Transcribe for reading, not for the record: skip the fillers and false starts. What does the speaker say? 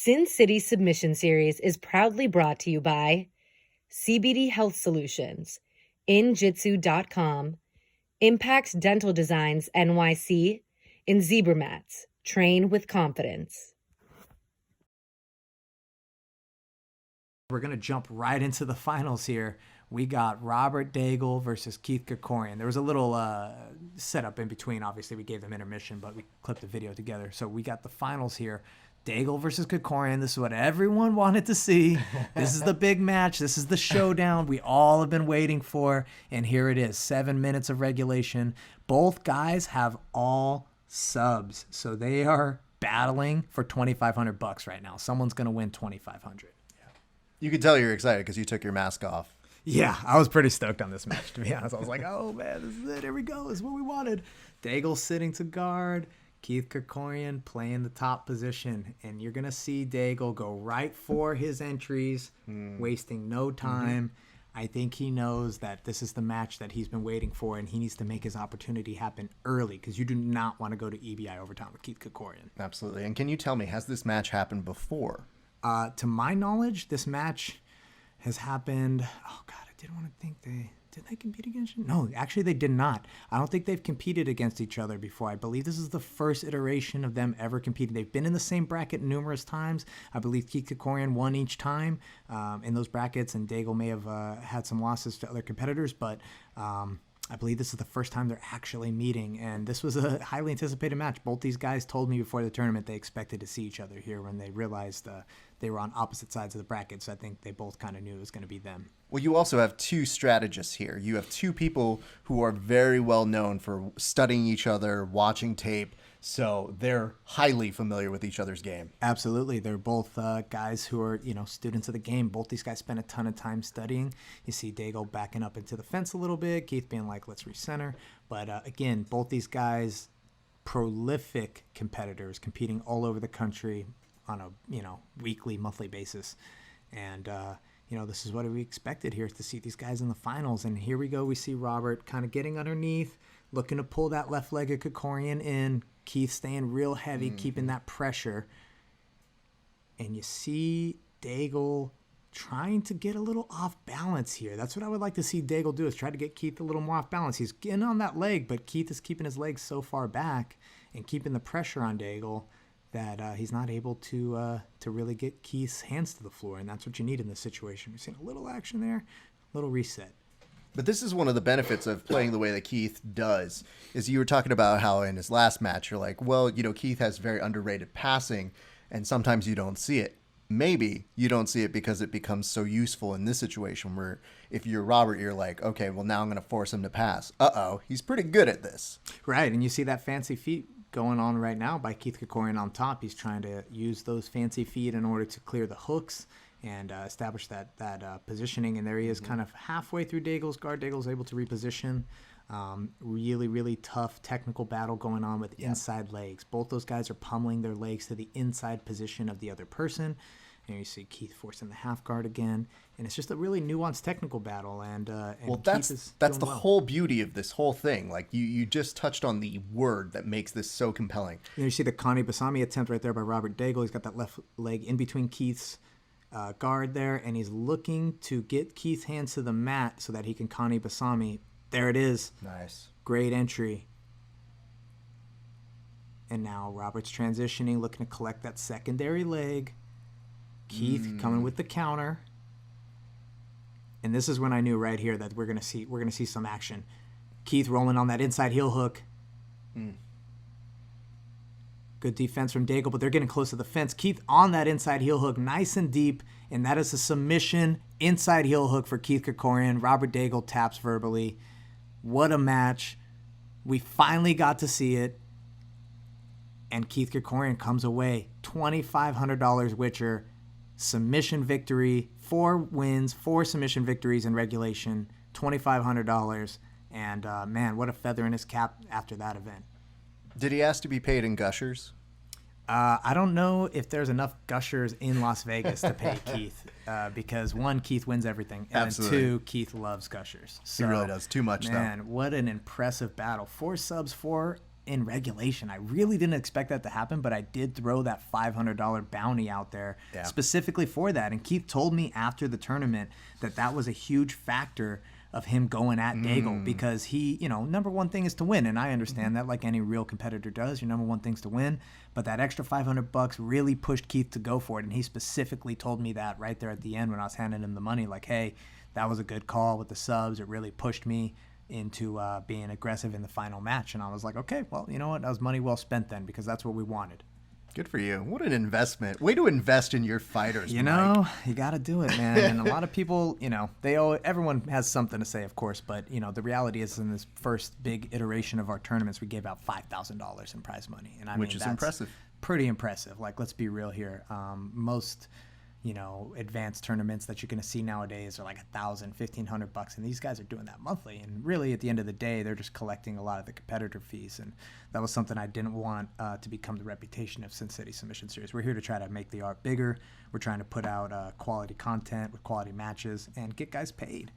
Sin City Submission Series is proudly brought to you by CBD Health Solutions, injitsu.com, Impact Dental Designs NYC, and Zebra Mats. Train with confidence. We're going to jump right into the finals here. We got Robert Degle versus Keith Krikorian. There was a little setup in between. Obviously, we gave them intermission, but we clipped the video together. So we got the finals here. Degle versus Krikorian. This is what everyone wanted to see. This is the big match. This is the showdown we all have been waiting for. And here it is, 7 minutes of regulation. Both guys have all subs. So they are battling for $2,500 right now. Someone's going to win $2,500. You can tell you're excited because you took your mask off. Yeah, I was pretty stoked on this match, to be honest. I was like, oh, man, this is it. Here we go. This is what we wanted. Degle sitting to guard. Keith Krikorian playing the top position. And you're going to see Degle go right for his entries, wasting no time. I think he knows that this is the match that he's been waiting for, and he needs to make his opportunity happen early because you do not want to go to EBI overtime with Keith Krikorian. Absolutely. And can you tell me, has this match happened before? To my knowledge, this match has happened. Oh God, I didn't want to think did they compete against you? No, actually they did not. I don't think they've competed against each other before. I believe this is the first iteration of them ever competing. They've been in the same bracket numerous times. I believe Keith Krikorian won each time in those brackets, and Degle may have had some losses to other competitors, but I believe this is the first time they're actually meeting, and this was a highly anticipated match. Both these guys told me before the tournament they expected to see each other here when they realized they were on opposite sides of the bracket, so I think they both kind of knew it was going to be them. Well, you also have two strategists here. You have two people who are very well known for studying each other, watching tape, so they're highly familiar with each other's game. Absolutely. They're both guys who are, students of the game. Both these guys spend a ton of time studying. You see Degle backing up into the fence a little bit, Keith being like, let's recenter. But again, both these guys, prolific competitors, competing all over the country on a, weekly, monthly basis. And, this is what we expected here, to see these guys in the finals. And here we go. We see Robert kind of getting underneath, looking to pull that left leg of Krikorian in. Keith staying real heavy, keeping that pressure. And you see Degle trying to get a little off balance here. That's what I would like to see Degle do, is try to get Keith a little more off balance. He's getting on that leg, but Keith is keeping his legs so far back and keeping the pressure on Degle that he's not able to really get Keith's hands to the floor. And that's what you need in this situation. We're seeing a little action there, a little reset. But this is one of the benefits of playing the way that Keith does, is you were talking about how in his last match, you're like, well, Keith has very underrated passing, and sometimes you don't see it. Maybe you don't see it because it becomes so useful in this situation where if you're Robert, you're like, okay, well, now I'm going to force him to pass. Uh-oh, he's pretty good at this. Right, and you see that fancy feet going on right now by Keith Krikorian on top. He's trying to use those fancy feet in order to clear the hooks and establish that positioning. And there he is, kind of halfway through Degle's guard. Degle's able to reposition. Really, really tough technical battle going on with inside legs. Both those guys are pummeling their legs to the inside position of the other person. And you see Keith forcing the half guard again. And it's just a really nuanced technical battle. And well, that's the whole beauty of this whole thing. Like you just touched on the word that makes this so compelling. You see the Kani Basami attempt right there by Robert Degle. He's got that left leg in between Keith's guard there, and he's looking to get Keith's hands to the mat so that he can Kani Basami. There it is. Nice. Great entry. And now Robert's transitioning, looking to collect that secondary leg. Keith coming with the counter. And this is when I knew right here that we're gonna see some action. Keith rolling on that inside heel hook. Good defense from Degle, but they're getting close to the fence. Keith on that inside heel hook, nice and deep, and that is a submission inside heel hook for Keith Krikorian. Robert Degle taps verbally. What a match. We finally got to see it. And Keith Krikorian comes away. $2,500 Witcher. Submission victory. 4 wins, 4 submission victories in regulation. $2,500. And, man, what a feather in his cap after that event. Did he ask to be paid in gushers? I don't know if there's enough gushers in Las Vegas to pay Keith because, 1, Keith wins everything, and Absolutely. 2, Keith loves gushers. So, He really does. Too much, man, what an impressive battle. 4 subs, 4 in regulation. I really didn't expect that to happen, but I did throw that $500 bounty out there specifically for that. And Keith told me after the tournament that was a huge factor of him going at Degle, because he, number one thing is to win. And I understand that, like any real competitor does, your number one thing is to win. But that extra $500 really pushed Keith to go for it. And he specifically told me that right there at the end when I was handing him the money, like, hey, that was a good call with the subs. It really pushed me into being aggressive in the final match. And I was like, okay, well, you know what? That was money well spent then, because that's what we wanted. Good for you. What an investment. Way to invest in your fighters, You got to do it, man. And a lot of people, everyone has something to say, of course, but, the reality is in this first big iteration of our tournaments, we gave out $5,000 in prize money. And Which is impressive. Pretty impressive. Like, let's be real here. Most advanced tournaments that you're going to see nowadays are like $1,000, $1,500, and these guys are doing that monthly. And really, at the end of the day, they're just collecting a lot of the competitor fees. And that was something I didn't want to become the reputation of Sin City Submission Series. We're here to try to make the art bigger. We're trying to put out quality content with quality matches and get guys paid.